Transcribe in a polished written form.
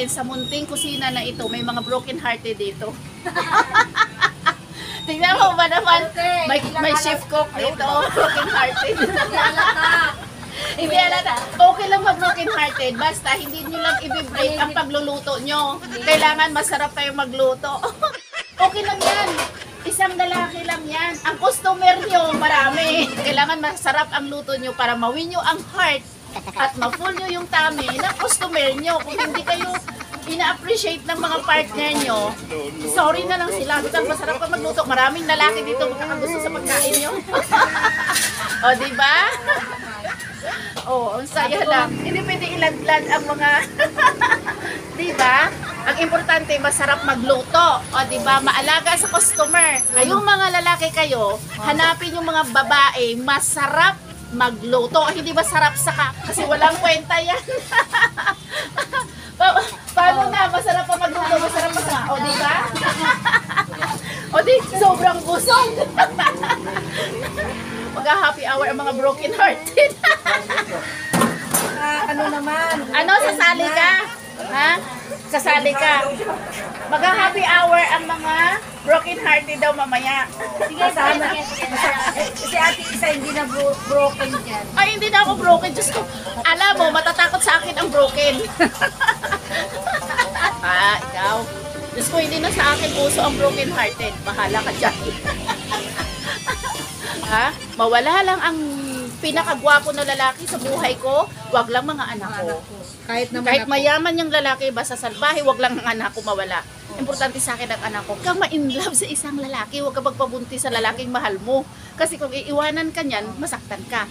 pagkain sa munting kusina na ito, may mga broken hearted dito. Tingnan mo ba naman, may chef cook dito, broken hearted. Hindi alata. Okay lang mag-broken hearted, basta hindi nyo lang i-break ang pagluluto nyo. Kailangan masarap kayo magluto. Okay lang yan. Isang lalaki lang yan. Ang customer nyo, marami. Kailangan masarap ang luto nyo para mawin nyo ang heart at ma-full nyo yung tummy ng customer nyo. Kung hindi kayo ina-appreciate ng mga partner nyo, sorry na lang sila. Total, masarap ka magluto. Maraming lalaki dito makakagusto sa pagkain nyo. O, diba? Oh, ang saya lang. Hindi pwede iladlad ang mga diba? Ang importante masarap magluto. O diba? Maalaga sa customer. Kayong mga lalaki kayo, hanapin yung mga babae masarap magluto. Hindi masarap saka kasi walang kwenta yan. Paano na? Masarap pa magluto, masarap pa sa. O diba? O di, sobrang busog. Mag-happy hour ang mga broken hearted. Ano naman? Ano, sasali ka? Ha? Sasali ka. Mag-happy hour ang mga broken hearted daw mamaya. Sige, sana. Si Ate Isa hindi na broken dyan. Ay, hindi na ako broken. Diyos ko, alam mo, matatakot sa akin ang broken. Ikaw. Diyos ko, hindi na sa akin uso ang broken hearted. Bahala ka dyan. Ha? Mawala lang ang pinakagwapo na lalaki sa buhay ko, wag lang mga anak ko. Kahit mayaman yung lalaki, basta salbahe, wag lang ang anak ko mawala. Importante sa akin ang anak ko. Kang ma-in love sa isang lalaki, wag ka magpabuntis sa lalaking mahal mo. Kasi kung iiwanan ka niyan, masaktan ka.